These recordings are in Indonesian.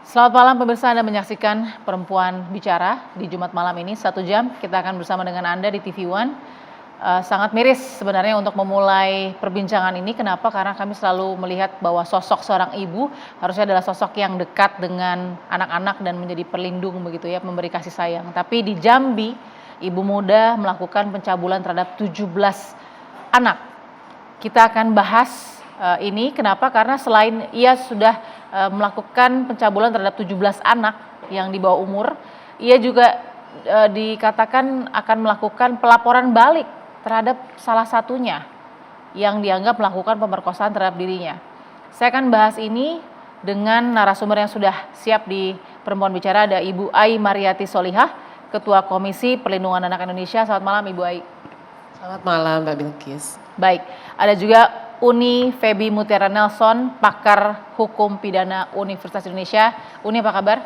Selamat malam pemirsa, Anda menyaksikan Perempuan Bicara di Jumat malam ini 1 jam. Kita akan bersama dengan Anda di TV One. Sangat miris sebenarnya untuk memulai perbincangan ini. Kenapa? Karena kami selalu melihat bahwa sosok seorang ibu harusnya adalah sosok yang dekat dengan anak-anak dan menjadi pelindung begitu ya, memberi kasih sayang. Tapi di Jambi, ibu muda melakukan pencabulan terhadap 17 anak. Kita akan bahas ini. Kenapa? Karena selain ia sudah melakukan pencabulan terhadap 17 anak yang di bawah umur, ia juga dikatakan akan melakukan pelaporan balik terhadap salah satunya yang dianggap melakukan pemerkosaan terhadap dirinya. Saya akan bahas ini dengan narasumber yang sudah siap di Perempuan Bicara. Ada Ibu Ai Mariati Solihah, Ketua Komisi Perlindungan Anak Indonesia. Selamat malam Ibu Ai. Selamat malam Mbak Bilkis. Baik, ada juga Uni Febi Mutiara Nelson, pakar hukum pidana Universitas Indonesia. Uni, apa kabar?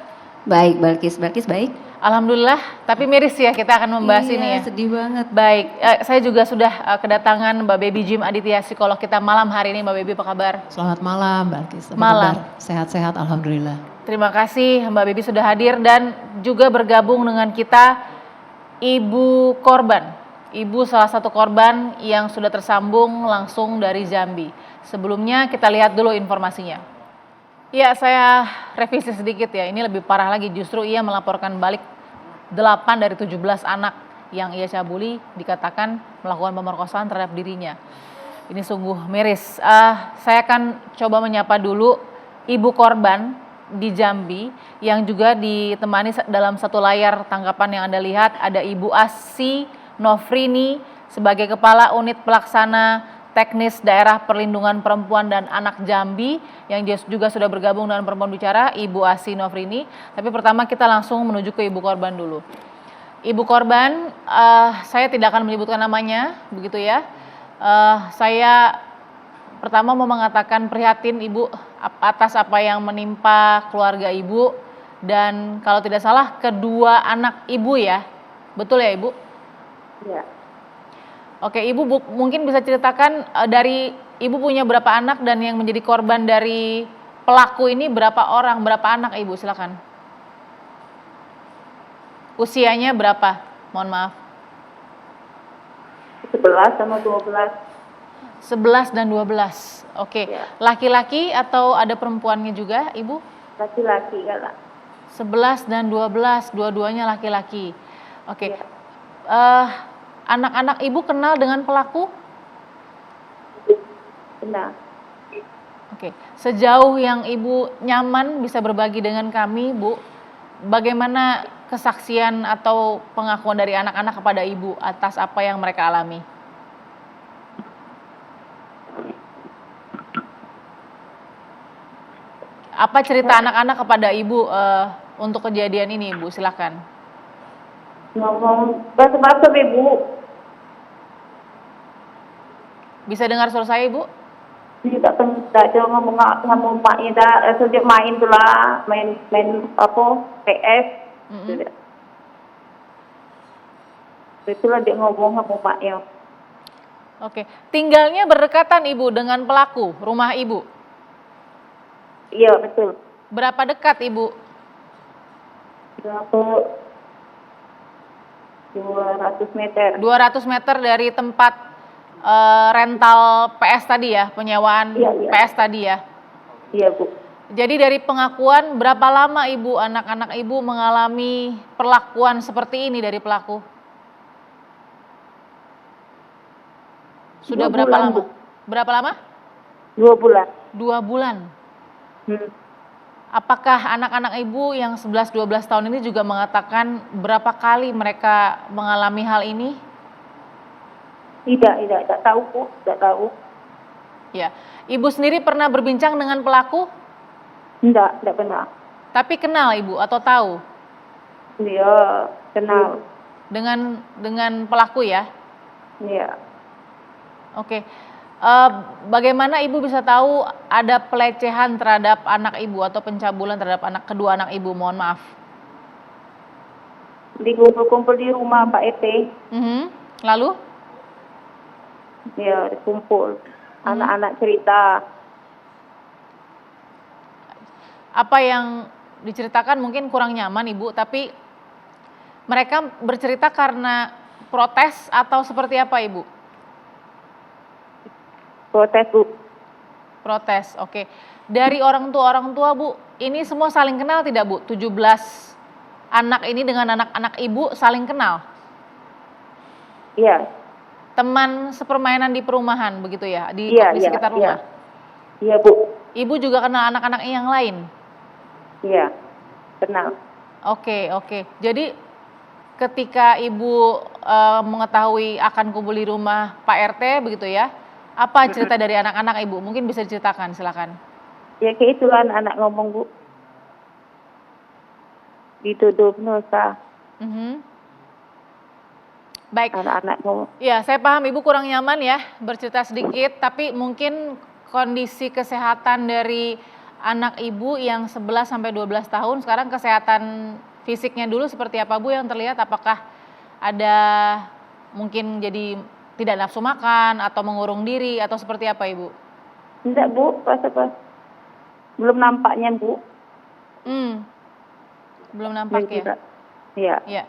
Baik, Bilkis baik. Alhamdulillah, tapi miris ya kita akan membahas ini ya. Sedih banget. Baik, saya juga sudah kedatangan Mbak Baby Jim Aditya, psikolog kita malam hari ini. Mbak Baby, apa kabar? Selamat malam Mbak Bilkis. Malam. Sehat-sehat, alhamdulillah. Terima kasih Mbak Baby sudah hadir dan juga bergabung dengan kita Ibu korban. Ibu salah satu korban yang sudah tersambung langsung dari Jambi. Sebelumnya kita lihat dulu informasinya. Ya, saya revisi sedikit ya. Ini lebih parah lagi, justru ia melaporkan balik 8 dari 17 anak yang ia cabuli dikatakan melakukan pemerkosaan terhadap dirinya. Ini sungguh miris. Saya akan coba menyapa dulu ibu korban di Jambi yang juga ditemani dalam satu layar tangkapan yang Anda lihat. Ada Ibu Asi Nofrini sebagai Kepala Unit Pelaksana Teknis Daerah Perlindungan Perempuan dan Anak Jambi yang juga sudah bergabung dengan Perempuan Bicara, Ibu Asi Nofrini. Tapi pertama kita langsung menuju ke ibu korban dulu. Ibu korban, saya tidak akan menyebutkan namanya, begitu ya. Saya pertama mau mengatakan prihatin Ibu atas apa yang menimpa keluarga Ibu dan kalau tidak salah kedua anak Ibu ya, betul ya Ibu? Ya. Oke, Ibu mungkin bisa ceritakan dari Ibu punya berapa anak dan yang menjadi korban dari pelaku ini berapa orang, berapa anak Ibu, silakan. Usianya berapa? Mohon maaf. 11 sama 12. 11 dan 12. Oke. Ya. Laki-laki atau ada perempuannya juga, Ibu? Laki-laki galak. 11 dan 12, dua-duanya laki-laki. Oke. Ya. Anak-anak Ibu kenal dengan pelaku? Benar. Oke. Sejauh yang Ibu nyaman bisa berbagi dengan kami, Bu, bagaimana kesaksian atau pengakuan dari anak-anak kepada Ibu atas apa yang mereka alami? Apa cerita anak-anak kepada Ibu untuk kejadian ini, Ibu? Silakan. Ngomong bahasa-bahasa Ibu. Bisa dengar suara saya, Ibu? Ini tak ngomong maknya dah sejak main tu lah, main apa PS. Itulah dia ngomong maknya. Oke. Tinggalnya berdekatan Ibu dengan pelaku, rumah Ibu? Iya, betul. Berapa dekat Ibu? Berapa 200 meter. 200 meter dari tempat rental PS tadi ya, penyewaan Iya. PS tadi ya. Iya, Bu. Jadi dari pengakuan berapa lama Ibu, anak-anak Ibu mengalami perlakuan seperti ini dari pelaku? Sudah 2 berapa bulan, lama? Bu. Berapa lama? 2 bulan. 2 bulan. Apakah anak-anak Ibu yang 11-12 tahun ini juga mengatakan berapa kali mereka mengalami hal ini? Tidak tahu, Bu. Tidak tahu. Ya. Ibu sendiri pernah berbincang dengan pelaku? Tidak pernah. Tapi kenal Ibu atau tahu? Dia kenal. Dengan pelaku ya? Iya. Oke. Bagaimana Ibu bisa tahu ada pelecehan terhadap anak Ibu atau pencabulan terhadap kedua anak Ibu? Mohon maaf. Dikumpul-kumpul di rumah Pak ET. Lalu? Ya, dikumpul. Anak-anak cerita. Apa yang diceritakan mungkin kurang nyaman Ibu, tapi mereka bercerita karena protes atau seperti apa Ibu? Protes, Bu. Protes, oke. Dari orang tua Bu, ini semua saling kenal tidak Bu? 17 anak ini dengan anak-anak Ibu saling kenal? Iya. Teman sepermainan di perumahan begitu ya? Di sekitar rumah? Iya, Bu. Ibu juga kenal anak-anak yang lain? Iya, kenal. Oke. Jadi ketika Ibu mengetahui akan kumpul di rumah Pak RT begitu ya, apa cerita dari anak-anak Ibu? Mungkin bisa diceritakan, silakan. Ya kayak itulah anak ngomong, Bu. Dituduh nusa. Baik. Anak-anak ngomong. Ya, saya paham Ibu kurang nyaman ya bercerita sedikit, tapi mungkin kondisi kesehatan dari anak Ibu yang 11 sampai 12 tahun, sekarang kesehatan fisiknya dulu seperti apa Bu yang terlihat? Apakah ada mungkin jadi tidak nafsu makan atau mengurung diri atau seperti apa Ibu? Enggak, Bu. Pas. Belum nampaknya, Bu. Belum nampak ya? Iya. Ya.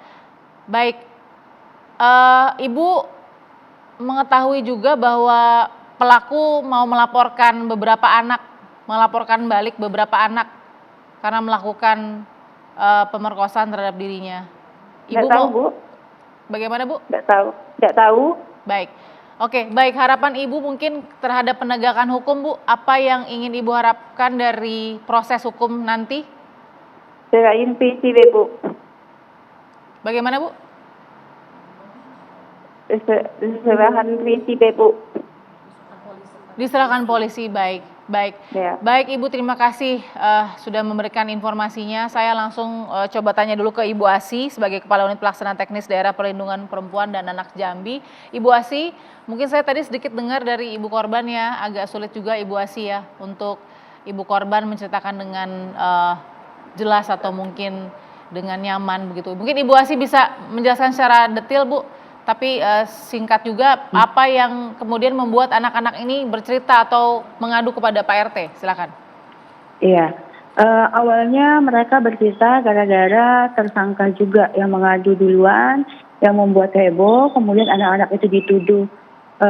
Baik. Ibu mengetahui juga bahwa pelaku mau melaporkan balik beberapa anak karena melakukan pemerkosaan terhadap dirinya. Ibu Nggak tahu, mau Bu. bagaimana Bu? Nggak tahu. Baik. Oke, baik, harapan Ibu mungkin terhadap penegakan hukum Bu, apa yang ingin Ibu harapkan dari proses hukum nanti? Serahin PCB, Bu. Bagaimana Bu? Serahan PCB, Bu. Diserahkan polisi, baik. Ya. Baik Ibu, terima kasih sudah memberikan informasinya. Saya langsung coba tanya dulu ke Ibu Asi sebagai Kepala Unit Pelaksana Teknis Daerah Perlindungan Perempuan dan Anak Jambi. Ibu Asi, mungkin saya tadi sedikit dengar dari Ibu korban ya, agak sulit juga Ibu Asi ya untuk Ibu korban menceritakan dengan jelas atau mungkin dengan nyaman begitu. Mungkin Ibu Asi bisa menjelaskan secara detail Bu, tapi singkat juga apa yang kemudian membuat anak-anak ini bercerita atau mengadu kepada Pak RT, silakan. Iya, awalnya mereka bercerita gara-gara tersangka juga yang mengadu duluan, yang membuat heboh, kemudian anak-anak itu dituduh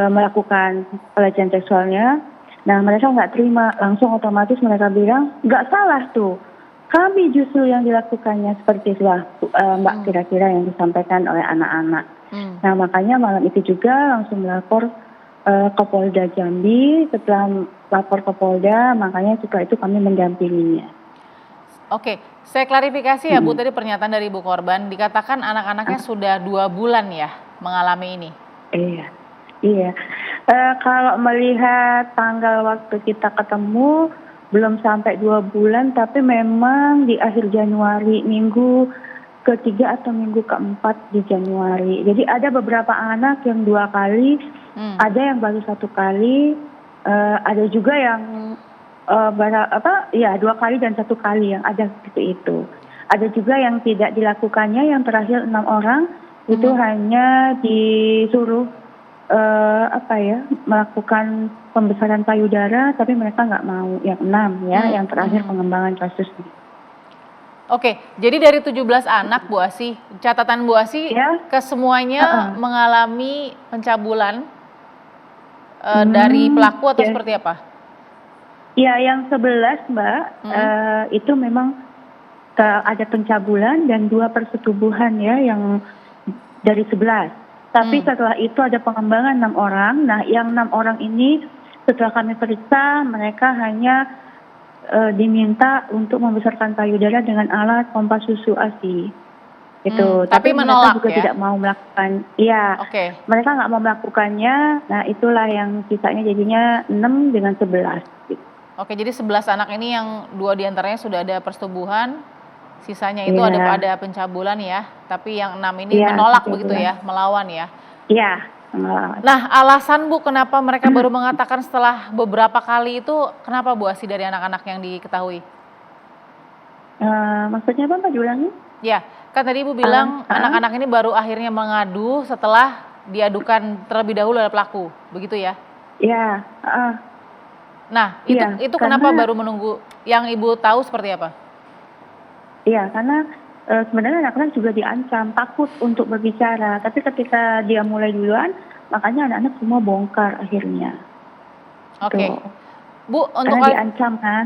melakukan pelecehan seksualnya. Nah, mereka nggak terima, langsung otomatis mereka bilang, nggak salah tuh, kami justru yang dilakukannya, seperti itulah Mbak kira-kira yang disampaikan oleh anak-anak. Nah, makanya malam itu juga langsung melapor ke Polda Jambi. Setelah lapor ke Polda, makanya setelah itu kami mendampinginya. Oke, saya klarifikasi ya Bu, tadi pernyataan dari Ibu korban, dikatakan anak-anaknya sudah 2 bulan ya mengalami ini. Iya. Kalau melihat tanggal waktu kita ketemu, belum sampai 2 bulan, tapi memang di akhir Januari, minggu ketiga atau minggu keempat di Januari. Jadi ada beberapa anak yang 2 kali, ada yang baru 1 kali, ada juga yang 2 kali dan 1 kali yang ada seperti itu. Ada juga yang tidak dilakukannya, yang terakhir 6 orang itu hanya disuruh melakukan pembesaran payudara, tapi mereka nggak mau. Yang 6 ya, yang terakhir pengembangan kasusnya. Oke, jadi dari 17 anak Bu Asi, catatan Bu Asi kesemuanya mengalami pencabulan dari pelaku atau seperti apa? Ya, yang 11 Mbak, itu memang ada pencabulan dan 2 persetubuhan ya, yang dari 11. Tapi setelah itu ada pengembangan 6 orang. Nah, yang 6 orang ini setelah kami periksa, mereka hanya diminta untuk membesarkan payudara dengan alat pompa susu ASI. Itu. Tapi menolak mereka juga ya? tidak mau melakukan. Iya. Mereka nggak mau melakukannya. Nah, itulah yang sisanya jadinya 6 dengan 11. Gitu. Oke, jadi 11 anak ini yang 2 diantaranya sudah ada persetubuhan, sisanya itu ada pencabulan ya. Tapi yang 6 ini menolak begitu ya, melawan ya? Iya. Nah, alasan Bu kenapa mereka baru mengatakan setelah beberapa kali itu, kenapa Bu Asi dari anak-anak yang diketahui? Maksudnya apa Mbak, diulangi? Ya, kan tadi Ibu bilang anak-anak ini baru akhirnya mengadu setelah diadukan terlebih dahulu oleh pelaku, begitu ya? Iya. Nah, itu kenapa baru menunggu? Yang Ibu tahu seperti apa? Iya, karena sebenarnya anak-anak juga diancam, takut untuk berbicara. Tapi ketika dia mulai duluan, makanya anak-anak semua bongkar akhirnya. Oke. Tuh. Bu, untuk Karena diancam kan.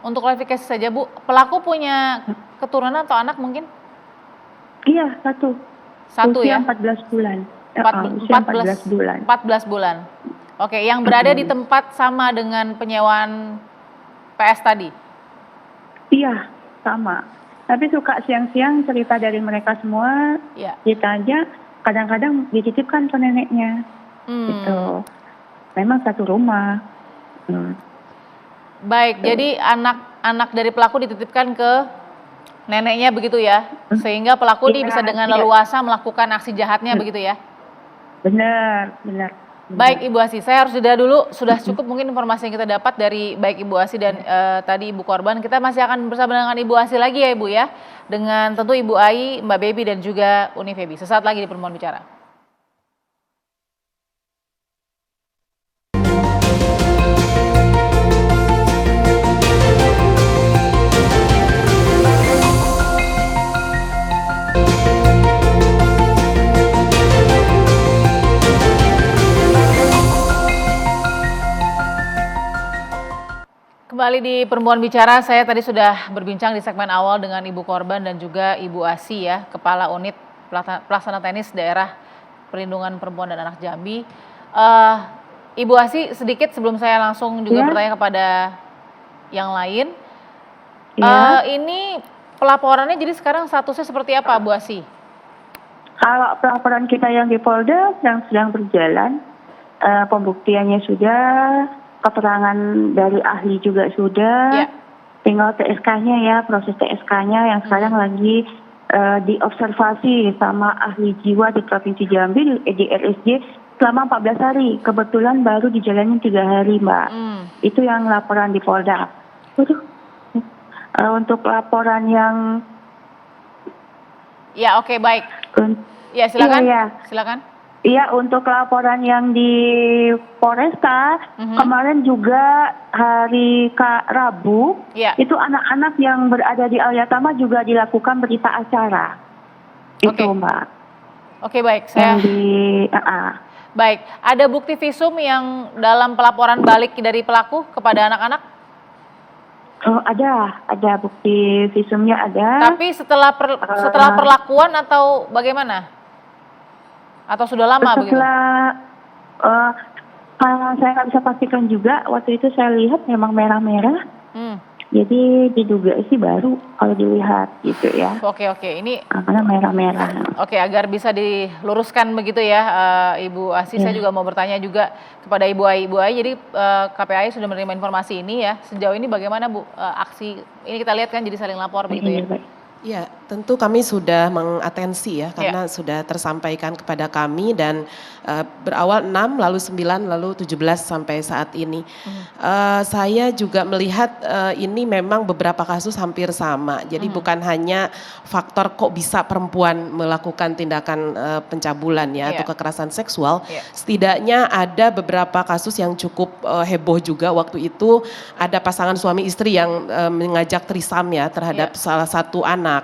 untuk klarifikasi saja Bu, pelaku punya keturunan atau anak mungkin? Iya, satu. Satu Usia ya? 14 bulan. Usia 14 bulan. 14 bulan. Oke, yang berada di tempat sama dengan penyewaan PS tadi? Iya, sama. Tapi suka siang-siang cerita dari mereka semua, Ya. ditanya, kadang-kadang dititipkan ke neneknya. Gitu. Memang satu rumah. Baik, jadi anak-anak dari pelaku dititipkan ke neneknya begitu ya? Sehingga pelaku ini Iya, bisa dengan iya. leluasa melakukan aksi jahatnya begitu ya? Benar, benar. Baik Ibu Asi, saya harus jeda dulu. Sudah cukup mungkin informasi yang kita dapat dari baik Ibu Asi dan tadi Ibu korban. Kita masih akan bersama dengan Ibu Asi lagi ya Ibu ya. Dengan tentu Ibu Ai, Mbak Baby dan juga Uni Febi. Sesaat lagi di Perempuan Bicara. Kembali di Perempuan Bicara, saya tadi sudah berbincang di segmen awal dengan Ibu korban dan juga Ibu Asi ya, Kepala Unit Pelaksana Teknis Daerah Perlindungan Perempuan dan Anak Jambi. Ibu Asi, sedikit sebelum saya langsung juga bertanya kepada yang lain. Ini pelaporannya jadi sekarang statusnya seperti apa Bu Asi? Kalau pelaporan kita yang di Polda yang sedang berjalan, pembuktiannya sudah, keterangan dari ahli juga sudah, tinggal TSK-nya ya, proses TSK-nya yang sekarang lagi diobservasi sama ahli jiwa di Provinsi Jambi di RSJ selama 14 hari. Kebetulan baru dijalanin 3 hari Mbak. Itu yang laporan di Polda. Untuk laporan yang Ya oke, baik. Ya silakan. Iya. Silakan. Iya, untuk laporan yang di Polresta, kemarin juga hari Rabu, itu anak-anak yang berada di Alyatama juga dilakukan berita acara. Itu Mbak. Oke, baik. Baik, ada bukti visum yang dalam pelaporan balik dari pelaku kepada anak-anak? Oh, ada bukti visumnya ada. Tapi setelah perlakuan atau bagaimana? Atau sudah lama begitu? Saya nggak bisa pastikan juga. Waktu itu saya lihat memang merah-merah. Jadi diduga sih baru kalau dilihat gitu ya. Oke, ini karena merah-merah. Oke, agar bisa diluruskan begitu ya, Ibu Asi. Saya juga mau bertanya juga kepada Ibu Ai. Ibu Ai, jadi KPAI sudah menerima informasi ini ya. Sejauh ini bagaimana Bu aksi ini, kita lihat kan jadi saling lapor begitu ya? Ya, tentu kami sudah mengatensi ya, karena sudah tersampaikan kepada kami dan berawal 6, lalu 9, lalu 17 sampai saat ini. Saya juga melihat ini memang beberapa kasus hampir sama. Jadi bukan hanya faktor kok bisa perempuan melakukan tindakan pencabulan ya atau kekerasan seksual. Setidaknya ada beberapa kasus yang cukup heboh juga waktu itu. Ada pasangan suami istri yang mengajak trisam ya terhadap salah satu anak.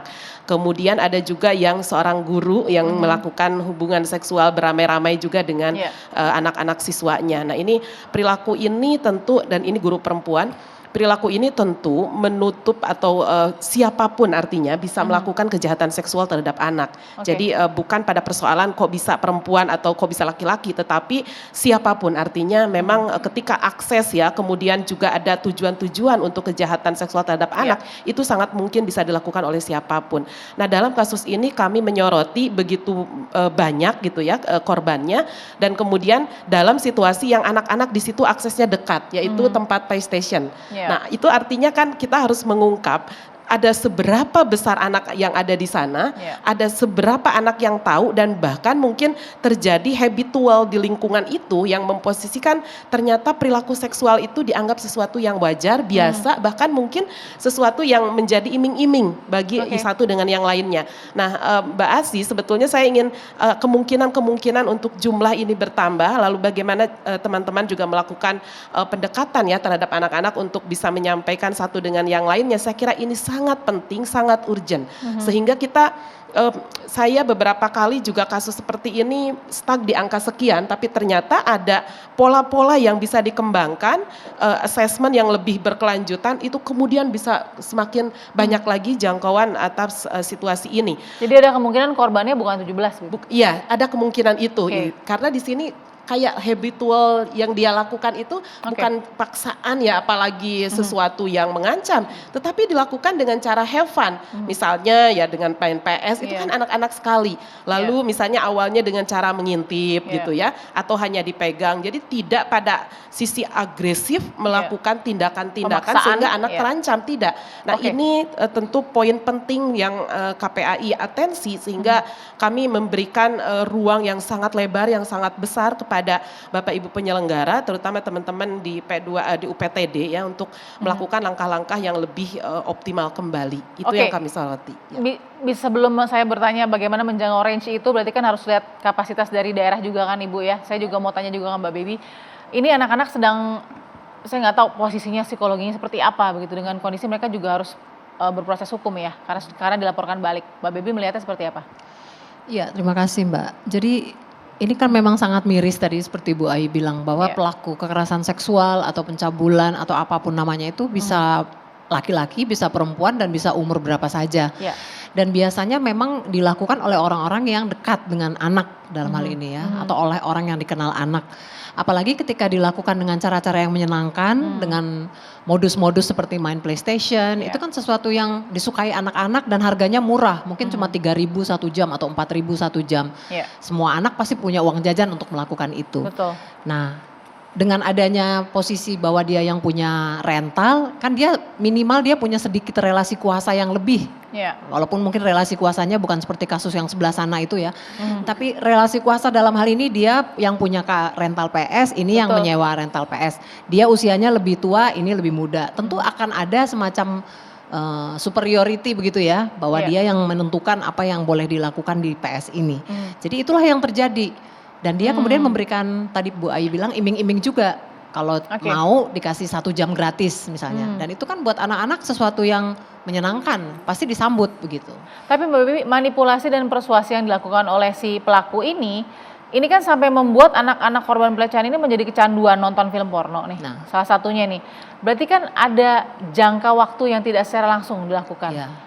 Kemudian ada juga yang seorang guru yang melakukan hubungan seksual beramai-ramai juga dengan anak-anak siswanya. Nah ini perilaku ini tentu, dan ini guru perempuan, perilaku ini tentu menutup atau siapapun artinya bisa melakukan kejahatan seksual terhadap anak. Jadi bukan pada persoalan kok bisa perempuan atau kok bisa laki-laki, tetapi siapapun artinya memang ketika akses ya, kemudian juga ada tujuan-tujuan untuk kejahatan seksual terhadap anak, itu sangat mungkin bisa dilakukan oleh siapapun. Nah dalam kasus ini kami menyoroti begitu banyak gitu ya korbannya, dan kemudian dalam situasi yang anak-anak di situ aksesnya dekat, yaitu tempat PlayStation. Nah itu artinya kan kita harus mengungkap ada seberapa besar anak yang ada di sana, ada seberapa anak yang tahu, dan bahkan mungkin terjadi habitual di lingkungan itu yang memposisikan ternyata perilaku seksual itu dianggap sesuatu yang wajar, biasa, bahkan mungkin sesuatu yang menjadi iming-iming bagi satu dengan yang lainnya. Nah Mbak Asi, sebetulnya saya ingin kemungkinan untuk jumlah ini bertambah, lalu bagaimana teman-teman juga melakukan pendekatan ya terhadap anak-anak untuk bisa menyampaikan satu dengan yang lainnya. Saya kira ini sangat sangat penting, sangat urgent. Sehingga kita saya beberapa kali juga kasus seperti ini stuck di angka sekian, tapi ternyata ada pola-pola yang bisa dikembangkan, assessment yang lebih berkelanjutan itu kemudian bisa semakin banyak lagi jangkauan atas situasi ini. Jadi ada kemungkinan korbannya bukan 17 gitu? Iya, ada kemungkinan itu. Oke. Karena di sini kayak habitual yang dia lakukan itu bukan paksaan ya, apalagi sesuatu yang mengancam, tetapi dilakukan dengan cara have fun. Misalnya ya dengan main PS itu kan anak-anak sekali. Lalu misalnya awalnya dengan cara mengintip gitu ya, atau hanya dipegang. Jadi tidak pada sisi agresif melakukan tindakan-tindakan Pemaksaan, sehingga anak terancam, tidak. Nah ini tentu poin penting yang KPAI atensi sehingga kami memberikan ruang yang sangat lebar, yang sangat besar kepada Bapak Ibu penyelenggara, terutama teman-teman di P2 di UPTD ya, untuk melakukan langkah-langkah yang lebih optimal kembali. Itu yang kami soroti. Ya. Sebelum saya bertanya bagaimana menjangkau range itu, berarti kan harus lihat kapasitas dari daerah juga kan Ibu ya. Saya juga mau tanya juga ke Mbak Baby. Ini anak-anak sedang, saya nggak tahu posisinya psikologinya seperti apa begitu, dengan kondisi mereka juga harus berproses hukum ya, karena dilaporkan balik. Mbak Baby melihatnya seperti apa? Iya, terima kasih Mbak. Jadi ini kan memang sangat miris tadi seperti Bu Ai bilang bahwa pelaku kekerasan seksual atau pencabulan atau apapun namanya itu bisa laki-laki, bisa perempuan, dan bisa umur berapa saja. Dan biasanya memang dilakukan oleh orang-orang yang dekat dengan anak dalam hal ini ya, atau oleh orang yang dikenal anak. Apalagi ketika dilakukan dengan cara-cara yang menyenangkan, dengan modus-modus seperti main PlayStation, itu kan sesuatu yang disukai anak-anak dan harganya murah, mungkin cuma 3.000 1 jam atau 4.000 1 jam. Semua anak pasti punya uang jajan untuk melakukan itu. Betul. Nah, dengan adanya posisi bahwa dia yang punya rental, kan dia minimal dia punya sedikit relasi kuasa yang lebih. Walaupun mungkin relasi kuasanya bukan seperti kasus yang sebelah sana itu ya. Tapi relasi kuasa dalam hal ini dia yang punya rental PS, ini yang menyewa rental PS. Dia usianya lebih tua, ini lebih muda. Tentu akan ada semacam superiority begitu ya, bahwa dia yang menentukan apa yang boleh dilakukan di PS ini. Jadi itulah yang terjadi. Dan dia kemudian memberikan, tadi Bu Ai bilang iming-iming juga. Kalau mau dikasih 1 jam gratis misalnya. Dan itu kan buat anak-anak sesuatu yang menyenangkan, pasti disambut begitu. Tapi Mbak Bibi, manipulasi dan persuasi yang dilakukan oleh si pelaku ini kan sampai membuat anak-anak korban pelecehan ini menjadi kecanduan nonton film porno nih. Salah satunya nih. Berarti kan ada jangka waktu yang tidak secara langsung dilakukan.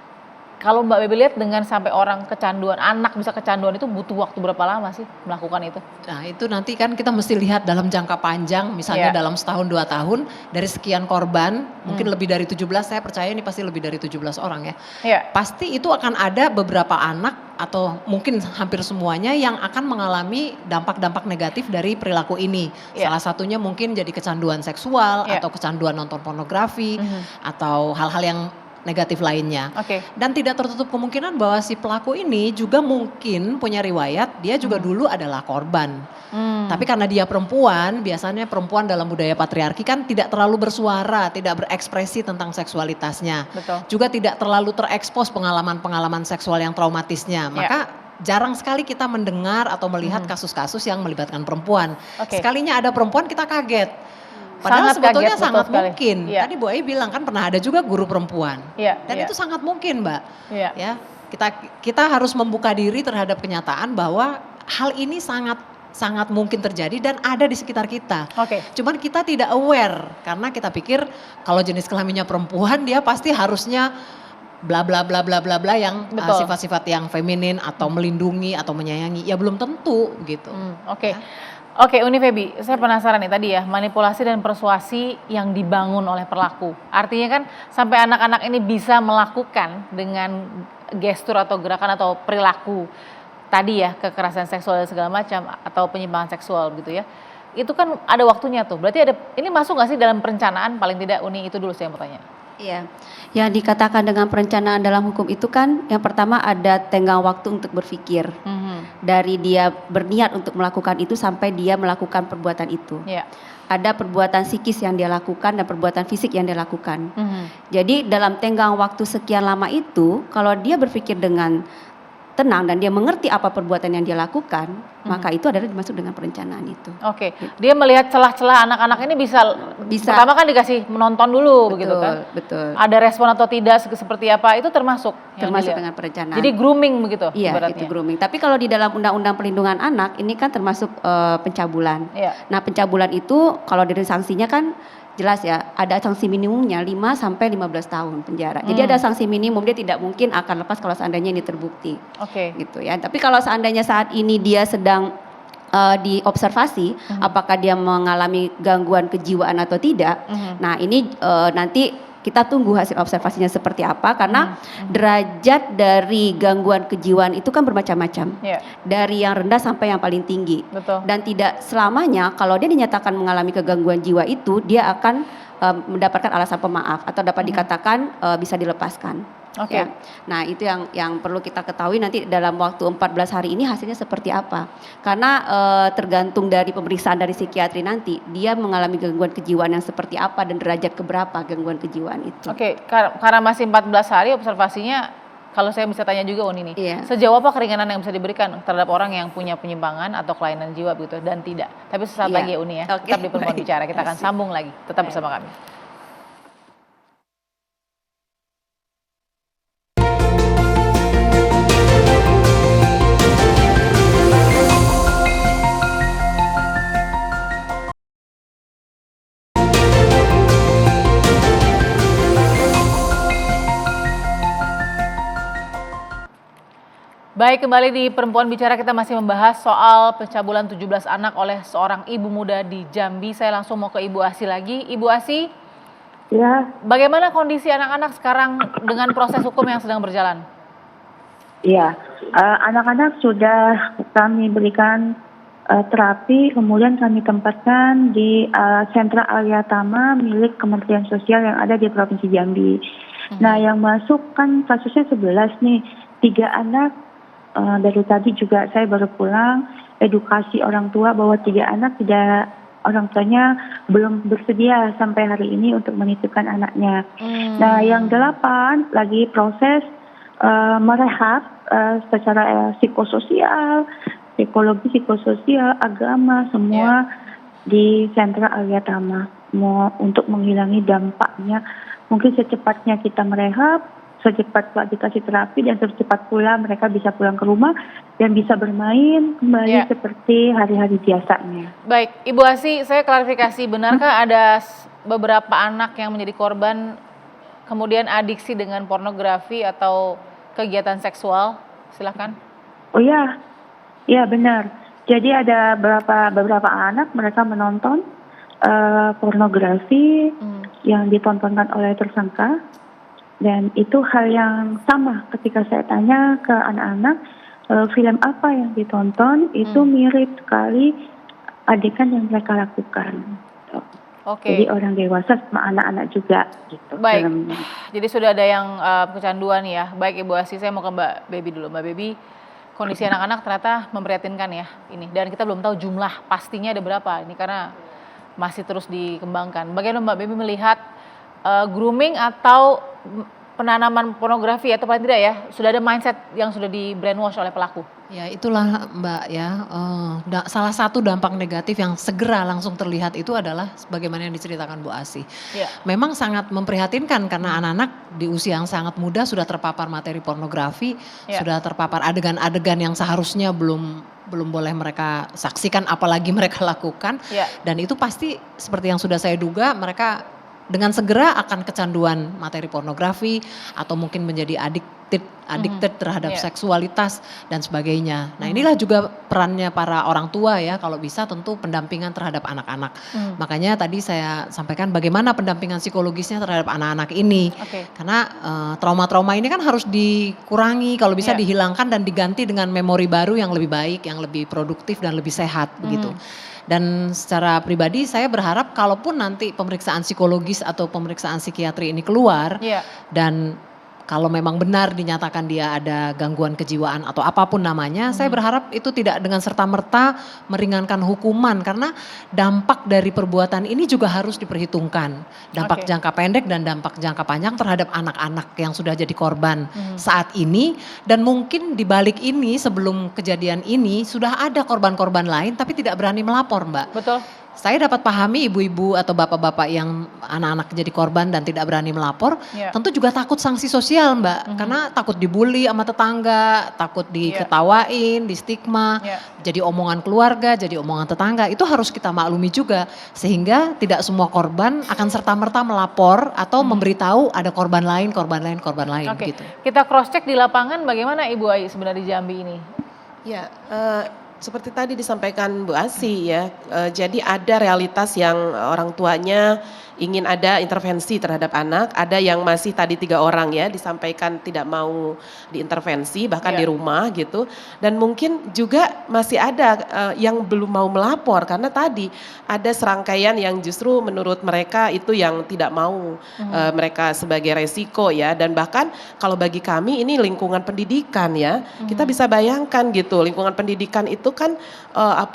Kalau Mbak Baby lihat dengan sampai orang kecanduan, anak bisa kecanduan itu butuh waktu berapa lama sih melakukan itu? Nah itu nanti kan kita mesti lihat dalam jangka panjang, misalnya dalam setahun 2 tahun, dari sekian korban, mungkin lebih dari 17, saya percaya ini pasti lebih dari 17 orang ya. Pasti itu akan ada beberapa anak atau mungkin hampir semuanya yang akan mengalami dampak-dampak negatif dari perilaku ini. Salah satunya mungkin jadi kecanduan seksual atau kecanduan nonton pornografi atau hal-hal yang negatif lainnya. Dan tidak tertutup kemungkinan bahwa si pelaku ini juga mungkin punya riwayat, dia juga dulu adalah korban. Tapi karena dia perempuan, biasanya perempuan dalam budaya patriarki kan tidak terlalu bersuara, tidak berekspresi tentang seksualitasnya. Juga tidak terlalu terekspos pengalaman-pengalaman seksual yang traumatisnya. Maka jarang sekali kita mendengar atau melihat kasus-kasus yang melibatkan perempuan. Sekalinya ada perempuan kita kaget. Padahal sebetulnya sangat mungkin. Tadi Bu Ai bilang kan pernah ada juga guru perempuan. Dan itu sangat mungkin Mbak. Ya, kita harus membuka diri terhadap kenyataan bahwa hal ini sangat mungkin terjadi dan ada di sekitar kita. Cuman kita tidak aware karena kita pikir kalau jenis kelaminnya perempuan dia pasti harusnya bla bla bla bla bla bla yang sifat-sifat yang feminin atau melindungi atau menyayangi. Ya belum tentu gitu. Oke, Uni Febi, saya penasaran nih tadi ya, manipulasi dan persuasi yang dibangun oleh pelaku. Artinya kan sampai anak-anak ini bisa melakukan dengan gestur atau gerakan atau perilaku tadi ya, kekerasan seksual dan segala macam atau penyimpangan seksual gitu ya. Itu kan ada waktunya tuh. Berarti ini masuk nggak sih dalam perencanaan? Paling tidak Uni, itu dulu saya mau tanya. Iya, yang dikatakan dengan perencanaan dalam hukum itu kan yang pertama ada tenggang waktu untuk berpikir. Dari dia berniat untuk melakukan itu sampai dia melakukan perbuatan itu. Ada perbuatan psikis yang dia lakukan dan perbuatan fisik yang dia lakukan. Jadi dalam tenggang waktu sekian lama itu, kalau dia berpikir dengan tenang dan dia mengerti apa perbuatan yang dia lakukan, maka itu adalah dimasuk dengan perencanaan itu. Oke, dia melihat celah-celah anak-anak ini bisa pertama kan dikasih menonton dulu, begitu kan? Betul. Ada respon atau tidak seperti apa itu termasuk dengan perencanaan. Jadi grooming begitu? Iya, itu grooming. Tapi kalau di dalam Undang-Undang Perlindungan Anak ini kan termasuk pencabulan. Iya. Nah, pencabulan itu kalau dari sanksinya kan jelas ya, ada sanksi minimumnya 5 sampai 15 tahun penjara. Jadi ada sanksi minimum, dia tidak mungkin akan lepas kalau seandainya ini terbukti. Oke. Gitu ya. Tapi kalau seandainya saat ini dia sedang diobservasi apakah dia mengalami gangguan kejiwaan atau tidak. Nah, ini nanti kita tunggu hasil observasinya seperti apa karena derajat dari gangguan kejiwaan itu kan bermacam-macam. Dari yang rendah sampai yang paling tinggi. Betul. Dan tidak selamanya kalau dia dinyatakan mengalami kegangguan jiwa itu dia akan mendapatkan alasan pemaaf atau dapat dikatakan bisa dilepaskan. Oke. Ya. Nah, itu yang perlu kita ketahui nanti dalam waktu 14 hari ini hasilnya seperti apa. Karena tergantung dari pemeriksaan dari psikiatri nanti, dia mengalami gangguan kejiwaan yang seperti apa dan derajat keberapa gangguan kejiwaan itu. Oke, karena masih 14 hari observasinya, kalau saya bisa tanya juga ini, sejauh apa keringanan yang bisa diberikan terhadap orang yang punya penyimpangan atau kelainan jiwa begitu dan tidak. Tapi sesaat lagi ya Uni ya, tetap di Perempuan Bicara, kita akan sambung lagi, tetap bersama kami. Baik, kembali di Perempuan Bicara kita masih membahas soal pencabulan 17 anak oleh seorang ibu muda di Jambi. Saya langsung mau ke Ibu Asi lagi. Ibu Asi, Ya, bagaimana kondisi anak-anak sekarang dengan proses hukum yang sedang berjalan? iya. Anak-anak sudah kami berikan terapi, kemudian kami tempatkan di sentra Alia Tama milik Kementerian Sosial yang ada di Provinsi Jambi. Nah, yang masuk kan kasusnya 11 nih, 3 anak. Dari tadi juga saya baru pulang edukasi orang tua bahwa 3 anak tidak orang tuanya belum bersedia sampai hari ini untuk menitipkan anaknya. Nah, yang 8 lagi proses merehab secara psikososial, psikologi, psikososial, agama semua di sentra Alia Tama untuk menghilangi dampaknya. Mungkin secepatnya kita merehab, secepat dikasih terapi dan secepat pula mereka bisa pulang ke rumah dan bisa bermain kembali seperti hari-hari biasanya. Baik, Ibu Asi, saya klarifikasi, benarkah ada beberapa anak yang menjadi korban kemudian adiksi dengan pornografi atau kegiatan seksual? Silakan. Oh ya, ya benar. Jadi ada beberapa anak mereka menonton pornografi yang ditontonkan oleh tersangka. Dan itu hal yang sama ketika saya tanya ke anak-anak, film apa yang ditonton itu mirip sekali adegan yang mereka lakukan. Oke. Jadi orang dewasa sama anak-anak juga gitu. Baik, filmnya. jadi sudah ada yang kecanduan ya. Baik Ibu Asi, saya mau ke Mbak Baby dulu. Mbak Baby, kondisi anak-anak ternyata memprihatinkan ya ini. Dan kita belum tahu jumlah pastinya ada berapa ini karena masih terus dikembangkan. Bagaimana Mbak Baby melihat grooming atau penanaman pornografi atau paling tidak ya sudah ada mindset yang sudah di brainwash oleh pelaku? Ya itulah Mbak ya, salah satu dampak negatif yang segera langsung terlihat itu adalah sebagaimana yang diceritakan Bu Asi. Memang sangat memprihatinkan karena anak-anak di usia yang sangat muda sudah terpapar materi pornografi, sudah terpapar adegan-adegan yang seharusnya belum boleh mereka saksikan apalagi mereka lakukan. Dan itu pasti seperti yang sudah saya duga mereka dengan segera akan kecanduan materi pornografi atau mungkin menjadi addicted terhadap seksualitas dan sebagainya. Nah, inilah juga perannya para orang tua ya, kalau bisa tentu pendampingan terhadap anak-anak. Makanya tadi saya sampaikan bagaimana pendampingan psikologisnya terhadap anak-anak ini. Karena trauma-trauma ini kan harus dikurangi, kalau bisa dihilangkan dan diganti dengan memori baru yang lebih baik, yang lebih produktif dan lebih sehat begitu. Dan secara pribadi saya berharap kalaupun nanti pemeriksaan psikologis atau pemeriksaan psikiatri ini keluar dan kalau memang benar dinyatakan dia ada gangguan kejiwaan atau apapun namanya, saya berharap itu tidak dengan serta-merta meringankan hukuman karena dampak dari perbuatan ini juga harus diperhitungkan. Dampak jangka pendek dan dampak jangka panjang terhadap anak-anak yang sudah jadi korban saat ini, dan mungkin di balik ini sebelum kejadian ini sudah ada korban-korban lain tapi tidak berani melapor, Mbak. Betul. Saya dapat pahami ibu-ibu atau bapak-bapak yang anak-anak jadi korban dan tidak berani melapor, tentu juga takut sanksi sosial, Mbak. Karena takut dibully sama tetangga, takut diketawain, di stigma, jadi omongan keluarga, jadi omongan tetangga. Itu harus kita maklumi juga, sehingga tidak semua korban akan serta-merta melapor atau memberitahu ada korban lain gitu. Kita cross check di lapangan bagaimana Ibu Ai sebenarnya di Jambi ini? Ya, seperti tadi disampaikan Bu Asi ya, jadi ada realitas yang orang tuanya ingin ada intervensi terhadap anak, ada yang masih tadi 3 orang ya disampaikan tidak mau diintervensi bahkan di rumah gitu, dan mungkin juga masih ada yang belum mau melapor karena tadi ada serangkaian yang justru menurut mereka itu yang tidak mau mereka sebagai resiko ya, dan bahkan kalau bagi kami ini lingkungan pendidikan ya, kita bisa bayangkan gitu lingkungan pendidikan itu kan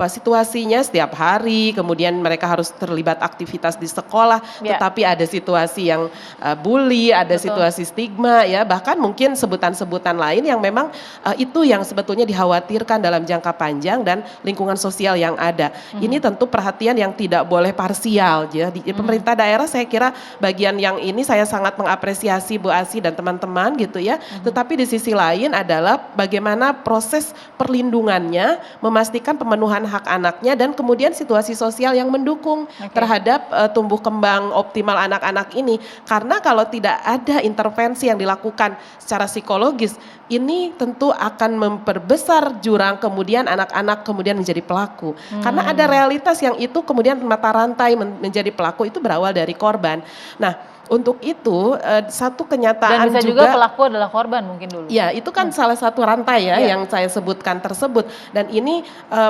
situasinya setiap hari, kemudian mereka harus terlibat aktivitas di sekolah. Tetapi ada situasi yang bully, ada situasi stigma ya, bahkan mungkin sebutan-sebutan lain yang memang itu yang sebetulnya dikhawatirkan dalam jangka panjang dan lingkungan sosial yang ada. Ini tentu perhatian yang tidak boleh parsial ya. Di pemerintah daerah saya kira bagian yang ini saya sangat mengapresiasi Bu Asi dan teman-teman gitu ya. Tetapi di sisi lain adalah bagaimana proses perlindungannya, memastikan pemenuhan hak anaknya dan kemudian situasi sosial yang mendukung terhadap tumbuh kembang optimal anak-anak ini. Karena kalau tidak ada intervensi yang dilakukan secara psikologis, ini tentu akan memperbesar jurang kemudian anak-anak kemudian menjadi pelaku. Karena ada realitas yang itu kemudian mata rantai menjadi pelaku itu berawal dari korban. Nah, untuk itu satu kenyataan dan bisa juga pelaku adalah korban mungkin dulu. Ya, itu kan salah satu rantai ya yang saya sebutkan tersebut. Dan ini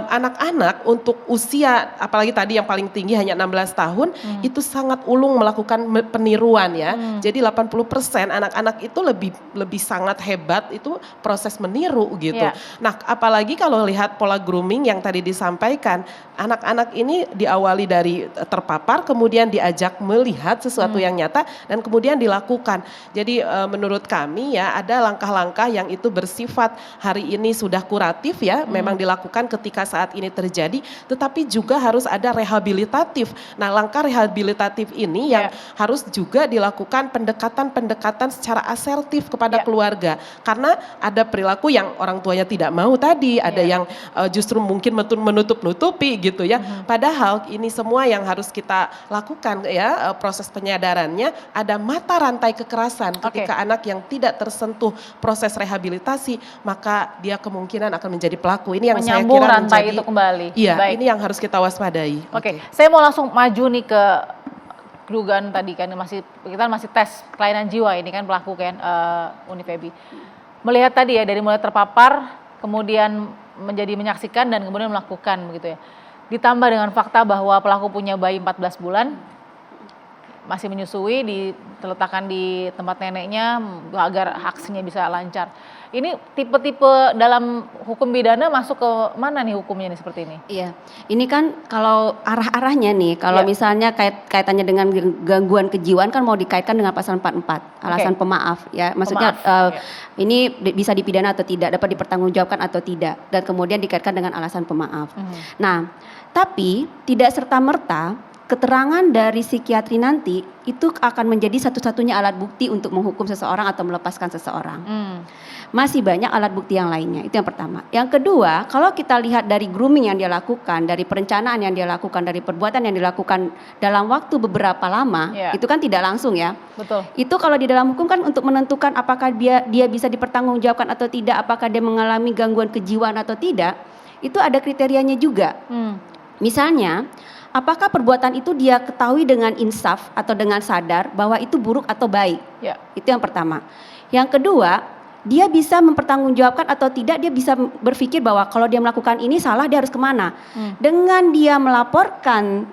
anak-anak untuk usia apalagi tadi yang paling tinggi hanya 16 tahun itu sangat ulung melakukan peniruan ya. Jadi 80% anak-anak itu lebih sangat hebat itu proses meniru gitu. Nah, apalagi kalau lihat pola grooming yang tadi disampaikan, anak-anak ini diawali dari terpapar kemudian diajak melihat sesuatu yang nyata dan kemudian dilakukan. Jadi menurut kami ya ada langkah-langkah yang itu bersifat hari ini sudah kuratif ya, memang dilakukan ketika saat ini terjadi, tetapi juga harus ada rehabilitatif. Nah, langkah rehabilitatif ini yang harus juga dilakukan pendekatan-pendekatan secara asertif kepada keluarga. Karena ada perilaku yang orang tuanya tidak mau tadi, ada yang justru mungkin menutup-nutupi gitu ya. Padahal ini semua yang harus kita lakukan ya, proses penyadarannya. Ada mata rantai kekerasan ketika anak yang tidak tersentuh proses rehabilitasi, maka dia kemungkinan akan menjadi pelaku. Ini yang saya kira rantai itu kembali. Iya, ini yang harus kita waspadai. Saya mau langsung maju nih ke dugaan tadi kan kita masih tes kelainan jiwa ini kan pelaku kan Unifebi. Melihat tadi ya dari mulai terpapar kemudian menjadi menyaksikan dan kemudian melakukan begitu ya. Ditambah dengan fakta bahwa pelaku punya bayi 14 bulan. Masih menyusui, diletakkan di tempat neneknya agar aksinya bisa lancar. Ini tipe-tipe dalam hukum pidana masuk ke mana nih hukumnya nih seperti ini? Iya, ini kan kalau arah-arahnya nih, kalau misalnya kaitannya dengan gangguan kejiwaan kan mau dikaitkan dengan pasal 44, alasan pemaaf ya. Maksudnya ini bisa dipidana atau tidak, dapat dipertanggungjawabkan atau tidak, dan kemudian dikaitkan dengan alasan pemaaf. Nah, tapi tidak serta-merta keterangan dari psikiatri nanti itu akan menjadi satu-satunya alat bukti untuk menghukum seseorang atau melepaskan seseorang. Masih banyak alat bukti yang lainnya, itu yang pertama. Yang kedua, kalau kita lihat dari grooming yang dia lakukan, dari perencanaan yang dia lakukan, dari perbuatan yang dilakukan dalam waktu beberapa lama, itu kan tidak langsung ya. Betul. Itu kalau di dalam hukum kan untuk menentukan apakah dia bisa dipertanggungjawabkan atau tidak, apakah dia mengalami gangguan kejiwaan atau tidak, itu ada kriterianya juga. Misalnya, apakah perbuatan itu dia ketahui dengan insaf atau dengan sadar bahwa itu buruk atau baik? Itu yang pertama. Yang kedua, dia bisa mempertanggungjawabkan atau tidak, dia bisa berpikir bahwa kalau dia melakukan ini salah, dia harus kemana. Dengan dia melaporkan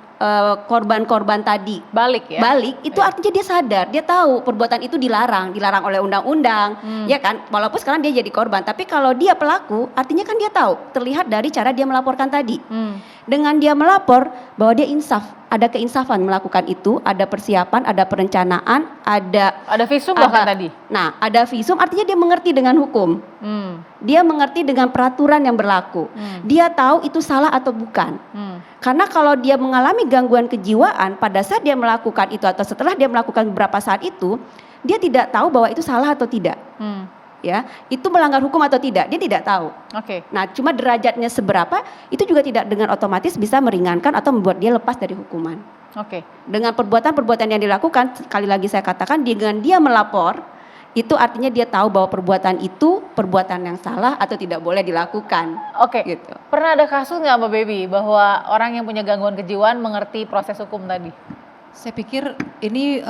korban-korban tadi balik ya, itu artinya dia sadar, dia tahu perbuatan itu dilarang oleh undang-undang, ya kan, walaupun sekarang dia jadi korban, tapi kalau dia pelaku artinya kan dia tahu, terlihat dari cara dia melaporkan tadi. Dengan dia melapor bahwa dia insaf, ada keinsafan melakukan itu, ada persiapan, ada perencanaan, ada visum bahkan tadi. Nah, ada visum artinya dia mengerti dengan hukum. Dia mengerti dengan peraturan yang berlaku. Dia tahu itu salah atau bukan. Karena kalau dia mengalami gangguan kejiwaan pada saat dia melakukan itu atau setelah dia melakukan beberapa saat itu, dia tidak tahu bahwa itu salah atau tidak. Ya, itu melanggar hukum atau tidak, dia tidak tahu. Nah, cuma derajatnya seberapa itu juga tidak dengan otomatis bisa meringankan atau membuat dia lepas dari hukuman. Dengan perbuatan-perbuatan yang dilakukan, sekali lagi saya katakan, dengan dia melapor, itu artinya dia tahu bahwa perbuatan itu perbuatan yang salah atau tidak boleh dilakukan. Gitu. Pernah ada kasus nggak Mbak Baby bahwa orang yang punya gangguan kejiwaan mengerti proses hukum tadi? Saya pikir ini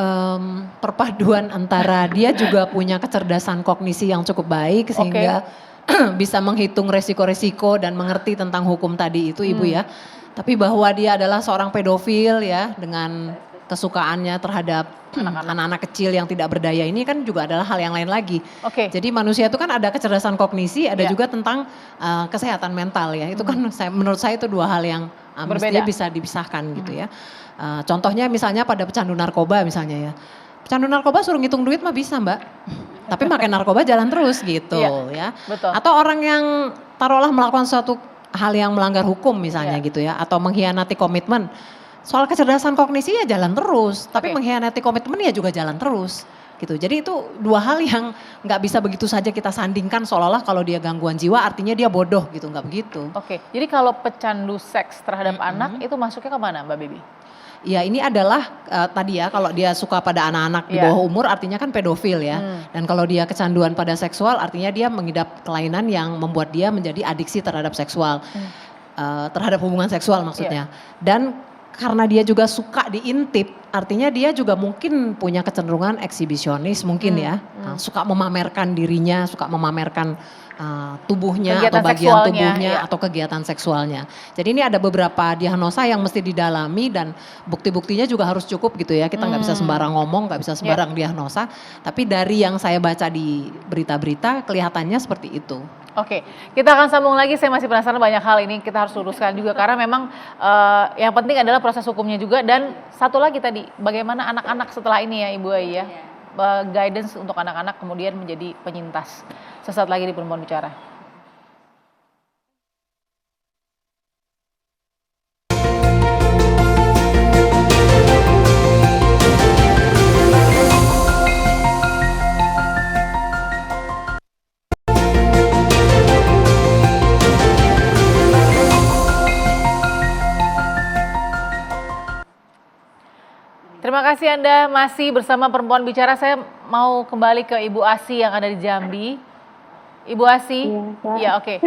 perpaduan antara dia juga punya kecerdasan kognisi yang cukup baik sehingga bisa menghitung resiko-resiko dan mengerti tentang hukum tadi itu Ibu ya. Tapi bahwa dia adalah seorang pedofil ya dengan kesukaannya terhadap anak-anak kecil yang tidak berdaya ini kan juga adalah hal yang lain lagi. Jadi manusia itu kan ada kecerdasan kognisi, ada juga tentang kesehatan mental ya. Itu kan menurut saya itu dua hal yang mestinya bisa dipisahkan gitu ya. Contohnya misalnya pada pecandu narkoba misalnya ya. Pecandu narkoba suruh ngitung duit mah bisa Mbak. Tapi makan narkoba jalan terus gitu ya. Betul. Atau orang yang taruhlah melakukan suatu hal yang melanggar hukum misalnya gitu ya. Atau mengkhianati komitmen. Soal kecerdasan kognisi ya jalan terus. Tapi mengkhianati komitmen ya juga jalan terus. Gitu. Jadi itu dua hal yang nggak bisa begitu saja kita sandingkan seolah-olah kalau dia gangguan jiwa artinya dia bodoh gitu, nggak begitu. Jadi kalau pecandu seks terhadap anak itu masuknya kemana Mbak Baby? Ya ini adalah tadi ya kalau dia suka pada anak-anak di bawah umur artinya kan pedofil ya. Dan kalau dia kecanduan pada seksual artinya dia mengidap kelainan yang membuat dia menjadi adiksi terhadap seksual. Terhadap hubungan seksual maksudnya. Dan karena dia juga suka diintip, artinya dia juga mungkin punya kecenderungan eksibisionis mungkin ya. Suka memamerkan dirinya, suka memamerkan tubuhnya kegiatan atau bagian seksualnya, tubuhnya atau kegiatan seksualnya. Jadi ini ada beberapa diagnosa yang mesti didalami dan bukti-buktinya juga harus cukup gitu ya. Kita nggak bisa sembarang ngomong, nggak bisa sembarang diagnosa. Tapi dari yang saya baca di berita-berita kelihatannya seperti itu. Kita akan sambung lagi, saya masih penasaran banyak hal ini kita harus luruskan juga karena memang yang penting adalah proses hukumnya juga dan satu lagi tadi bagaimana anak-anak setelah ini ya Ibu Ai ya, guidance untuk anak-anak kemudian menjadi penyintas. Sesaat lagi di Perempuan Bicara. Terima kasih Anda masih bersama Perempuan Bicara. Saya mau kembali ke Ibu Asi yang ada di Jambi. Ibu Asi,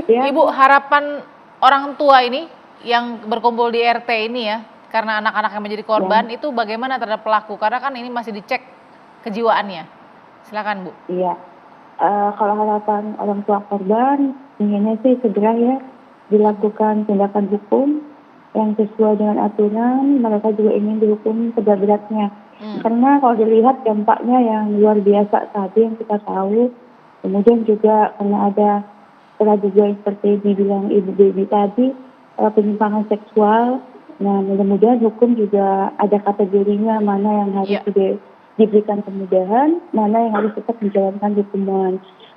Ibu, harapan orang tua ini yang berkumpul di RT ini ya, karena anak-anak yang menjadi korban itu bagaimana terhadap pelaku? Karena kan ini masih dicek kejiwaannya. Silakan Bu. Kalau harapan orang tua korban, inginnya sih segera ya dilakukan tindakan hukum yang sesuai dengan aturan. Mereka juga ingin dihukum seberat-beratnya. Karena kalau dilihat dampaknya yang luar biasa tadi yang kita tahu, kemudian juga karena ada juga seperti dibilang Ibu Baby tadi, penyimpangan seksual. Nah, mudah-mudahan hukum juga ada kategorinya, mana yang harus diberikan kemudahan, mana yang harus tetap menjalankan hukuman.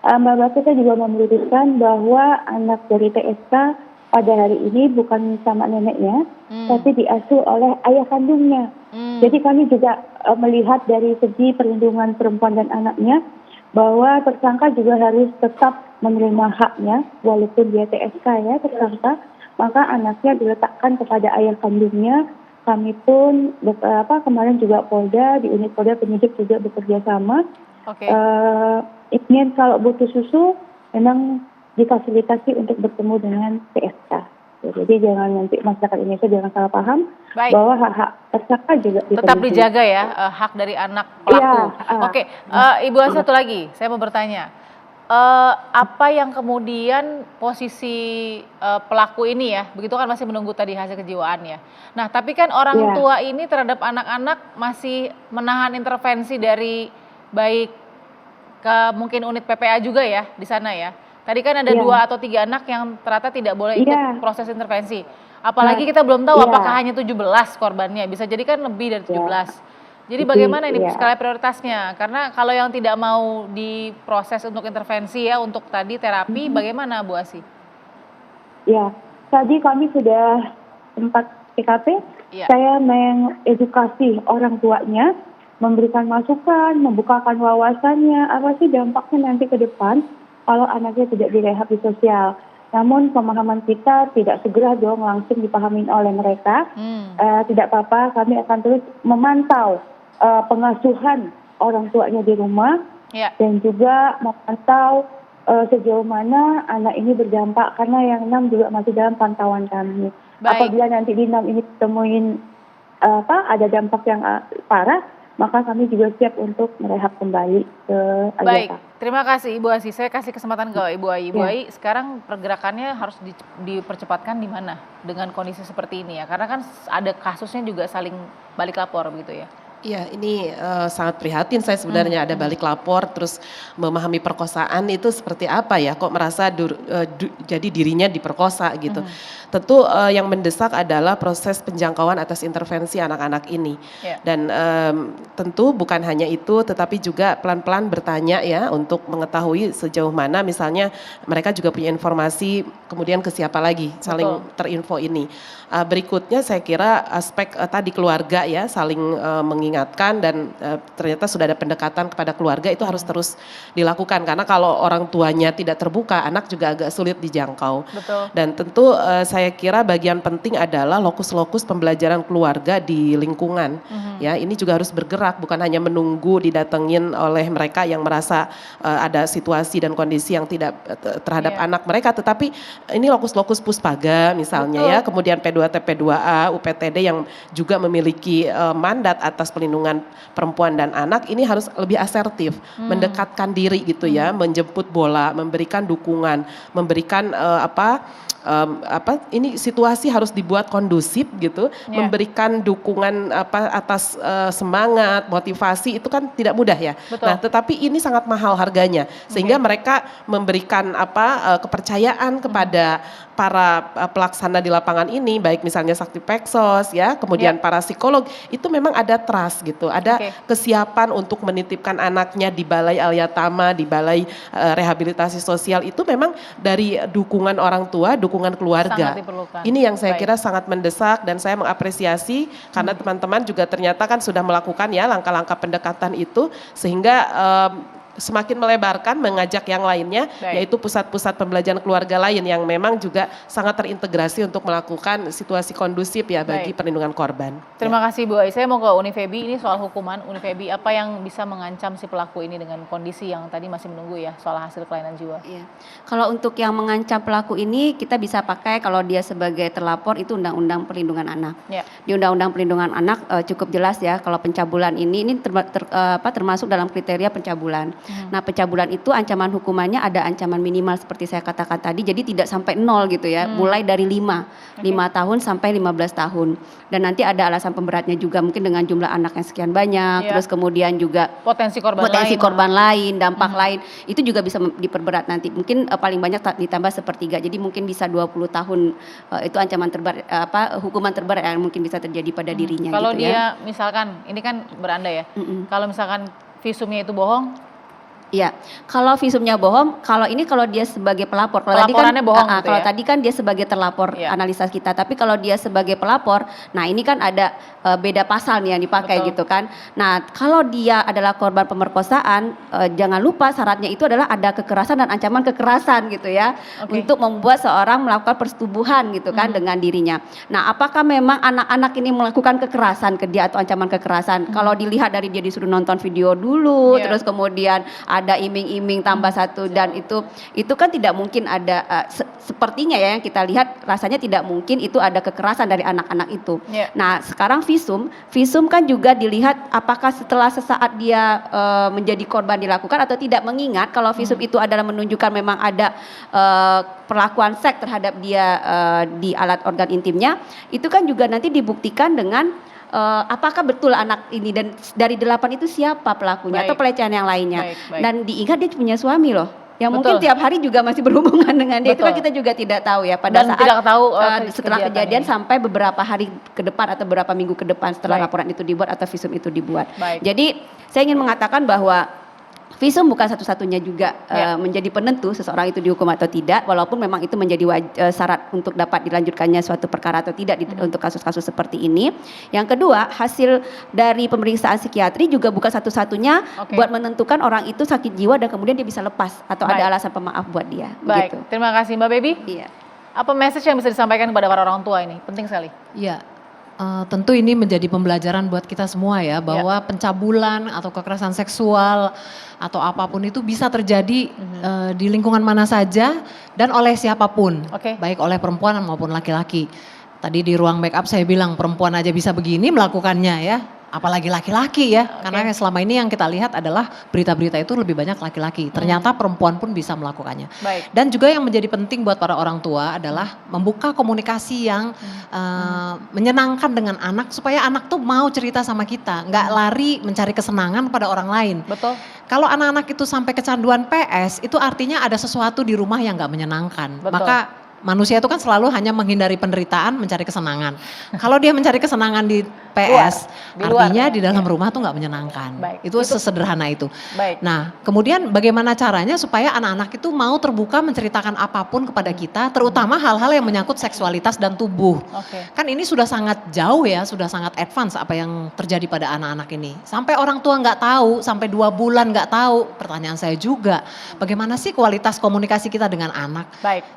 Mbak Bapak juga meluruskan bahwa anak dari TSK pada hari ini bukan sama neneknya, tapi diasuh oleh ayah kandungnya. Jadi kami juga melihat dari segi perlindungan perempuan dan anaknya, bahwa tersangka juga harus tetap menerima haknya, walaupun dia TSK ya tersangka, maka anaknya diletakkan kepada ayah kandungnya. Kami pun kemarin juga Polda, di unit Polda penyidik juga bekerja sama. Ingin kalau butuh susu, memang difasilitasi untuk bertemu dengan TSK. Jadi jangan nanti masyarakat Indonesia jangan salah paham bahwa hak-hak tersangka juga tetap dijaga ya, hak dari anak pelaku. Ibu satu lagi, saya mau bertanya, apa yang kemudian posisi pelaku ini ya, begitu kan masih menunggu tadi hasil kejiwaan ya. Nah tapi kan orang tua ini terhadap anak-anak masih menahan intervensi dari baik ke mungkin unit PPA juga ya di sana ya. Tadi kan ada 2 atau 3 anak yang ternyata tidak boleh ikut proses intervensi. Apalagi kita belum tahu apakah hanya 17 korbannya, bisa jadi kan lebih dari 17. Jadi bagaimana ini skala prioritasnya? Karena kalau yang tidak mau diproses untuk intervensi ya, untuk tadi terapi, bagaimana Bu Asi? Ya, tadi kami sudah sempat TKP, saya mengedukasi orang tuanya, memberikan masukan, membukakan wawasannya, apa sih dampaknya nanti ke depan kalau anaknya tidak direhab di sosial. Namun pemahaman kita tidak segera dong langsung dipahami oleh mereka. Tidak apa-apa, kami akan terus memantau pengasuhan orang tuanya di rumah dan juga memantau sejauh mana anak ini berdampak, karena yang 6 juga masih dalam pantauan kami. Apabila nanti di 6 ini ditemuin ada dampak yang parah, maka kami juga siap untuk merehab kembali ke Alyata. Baik, terima kasih Ibu Asi. Saya kasih kesempatan ke Ibu Ai. Ibu Ai, sekarang pergerakannya harus dipercepatkan di mana dengan kondisi seperti ini ya? Karena kan ada kasusnya juga saling balik lapor begitu ya. Iya, ini sangat prihatin saya sebenarnya, ada balik lapor terus memahami perkosaan itu seperti apa ya, kok merasa jadi dirinya diperkosa gitu. Tentu yang mendesak adalah proses penjangkauan atas intervensi anak-anak ini. Dan tentu bukan hanya itu, tetapi juga pelan-pelan bertanya ya untuk mengetahui sejauh mana misalnya mereka juga punya informasi, kemudian ke siapa lagi, saling terinfo ini. Berikutnya saya kira aspek tadi keluarga ya, saling mengingatkan dan ternyata sudah ada pendekatan kepada keluarga, itu harus terus dilakukan karena kalau orang tuanya tidak terbuka, anak juga agak sulit dijangkau. Dan tentu saya kira bagian penting adalah lokus-lokus pembelajaran keluarga di lingkungan. Ya, ini juga harus bergerak, bukan hanya menunggu didatengin oleh mereka yang merasa ada situasi dan kondisi yang tidak terhadap anak mereka, tetapi ini lokus-lokus puspaga misalnya ya, kemudian P2T, P2A, UPTD yang juga memiliki mandat atas pelindungan perempuan dan anak, ini harus lebih asertif, mendekatkan diri gitu ya, menjemput bola, memberikan dukungan, memberikan ini situasi harus dibuat kondusif gitu, memberikan dukungan atas semangat, motivasi, itu kan tidak mudah ya. Nah, tetapi ini sangat mahal harganya, sehingga mereka memberikan kepercayaan kepada para pelaksana di lapangan ini, baik misalnya Sakti Peksos ya, kemudian para psikolog, itu memang ada trust gitu, ada kesiapan untuk menitipkan anaknya di Balai Alyatama, di Balai Rehabilitasi Sosial, itu memang dari dukungan orang tua, dukungan keluarga. Ini yang saya kira sangat mendesak dan saya mengapresiasi karena teman-teman juga ternyata kan sudah melakukan ya langkah-langkah pendekatan itu, sehingga semakin melebarkan, mengajak yang lainnya, yaitu pusat-pusat pembelajaran keluarga lain yang memang juga sangat terintegrasi untuk melakukan situasi kondusif ya bagi perlindungan korban. Terima kasih Bu Ai. Saya mau ke Unifebi, ini soal hukuman. Unifebi, apa yang bisa mengancam si pelaku ini dengan kondisi yang tadi masih menunggu ya soal hasil kelainan jiwa? Iya. Kalau untuk yang mengancam pelaku ini, kita bisa pakai kalau dia sebagai terlapor itu Undang-Undang Perlindungan Anak. Di Undang-Undang Perlindungan Anak cukup jelas ya kalau pencabulan ini termasuk dalam kriteria pencabulan. Nah, pencabulan itu ancaman hukumannya ada ancaman minimal seperti saya katakan tadi, jadi tidak sampai 0 gitu ya, mulai dari 5 tahun sampai 15 tahun. Dan nanti ada alasan pemberatnya juga mungkin dengan jumlah anak yang sekian banyak, terus kemudian juga potensi korban lain, dampak lain, itu juga bisa diperberat nanti. Mungkin paling banyak ditambah sepertiga, jadi mungkin bisa 20 tahun itu ancaman terberat, hukuman terberat yang mungkin bisa terjadi pada dirinya. Kalau gitu dia misalkan, ini kan berandai ya, kalau misalkan visumnya itu bohong, iya, kalau visumnya bohong, kalau dia sebagai pelapor, kalau pelaporannya bohong gitu kalau ya? tadi kan dia sebagai terlapor analisa kita, tapi kalau dia sebagai pelapor, nah ini kan ada beda pasal nih yang dipakai gitu kan. Nah, kalau dia adalah korban pemerkosaan, jangan lupa syaratnya itu adalah ada kekerasan dan ancaman kekerasan gitu ya, untuk membuat seorang melakukan persetubuhan gitu kan dengan dirinya. Nah, apakah memang anak-anak ini melakukan kekerasan ke dia atau ancaman kekerasan? Kalau dilihat dari dia disuruh nonton video dulu, terus kemudian ada iming-iming tambah satu, dan itu kan tidak mungkin ada sepertinya ya yang kita lihat rasanya tidak mungkin itu ada kekerasan dari anak-anak itu. Nah sekarang visum kan juga dilihat apakah setelah sesaat dia menjadi korban dilakukan atau tidak, mengingat kalau visum itu adalah menunjukkan memang ada perlakuan seks terhadap dia di alat organ intimnya, itu kan juga nanti dibuktikan dengan apakah betul anak ini dan dari 8 itu siapa pelakunya atau pelecehan yang lainnya. Dan diingat dia punya suami loh, yang mungkin tiap hari juga masih berhubungan dengan dia. Itu kan kita juga tidak tahu ya pada saat tidak tahu, setelah kejadian sampai beberapa hari ke depan atau beberapa minggu ke depan setelah laporan itu dibuat atau visum itu dibuat. Jadi saya ingin mengatakan bahwa visum bukan satu-satunya juga menjadi penentu seseorang itu dihukum atau tidak, walaupun memang itu menjadi syarat untuk dapat dilanjutkannya suatu perkara atau tidak untuk kasus-kasus seperti ini. Yang kedua, hasil dari pemeriksaan psikiatri juga bukan satu-satunya buat menentukan orang itu sakit jiwa dan kemudian dia bisa lepas atau ada alasan pemaaf buat dia. Baik, Begitu. Terima kasih Mbak Baby. Iya. Apa message yang bisa disampaikan kepada para orang tua ini? Penting sekali. Iya. Tentu ini menjadi pembelajaran buat kita semua ya, bahwa pencabulan atau kekerasan seksual atau apapun itu bisa terjadi di lingkungan mana saja dan oleh siapapun, baik oleh perempuan maupun laki-laki. Tadi di ruang make up saya bilang perempuan aja bisa begini melakukannya ya, apalagi laki-laki ya, karena selama ini yang kita lihat adalah berita-berita itu lebih banyak laki-laki. Ternyata perempuan pun bisa melakukannya. Dan juga yang menjadi penting buat para orang tua adalah membuka komunikasi yang menyenangkan dengan anak supaya anak tuh mau cerita sama kita, nggak lari mencari kesenangan pada orang lain. Betul. Kalau anak-anak itu sampai kecanduan PS, itu artinya ada sesuatu di rumah yang nggak menyenangkan. Betul. Maka manusia itu kan selalu hanya menghindari penderitaan, mencari kesenangan. Kalau dia mencari kesenangan di PS, artinya di dalam rumah tuh nggak menyenangkan. Itu sesederhana itu. Nah, kemudian bagaimana caranya supaya anak-anak itu mau terbuka menceritakan apapun kepada kita, terutama hal-hal yang menyangkut seksualitas dan tubuh. Kan ini sudah sangat jauh ya, sudah sangat advance apa yang terjadi pada anak-anak ini. Sampai orang tua nggak tahu, sampai 2 bulan nggak tahu. Pertanyaan saya juga, bagaimana sih kualitas komunikasi kita dengan anak?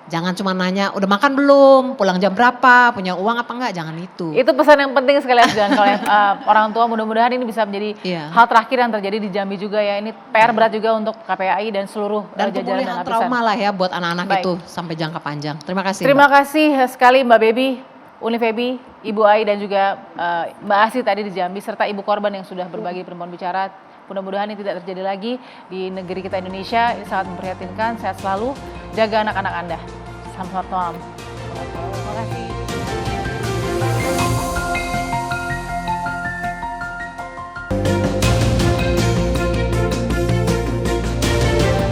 Jangan cuma nanya, udah makan belum, pulang jam berapa, punya uang apa enggak, jangan itu. Itu pesan yang penting sekali oleh orang tua, mudah-mudahan ini bisa menjadi hal terakhir yang terjadi di Jambi juga ya. Ini PR berat juga untuk KPAI dan seluruh dan jajaran pemulihan trauma lah ya buat anak-anak itu sampai jangka panjang. Terima kasih. Terima kasih sekali Mbak Baby, Unifebi, Ibu Ai dan juga Mbak Asi tadi di Jambi, serta ibu korban yang sudah berbagi Perempuan Bicara. Mudah-mudahan ini tidak terjadi lagi di negeri kita Indonesia. Ini sangat memprihatinkan. Sehat selalu, jaga anak-anak Anda. Selamat malam. Terima kasih.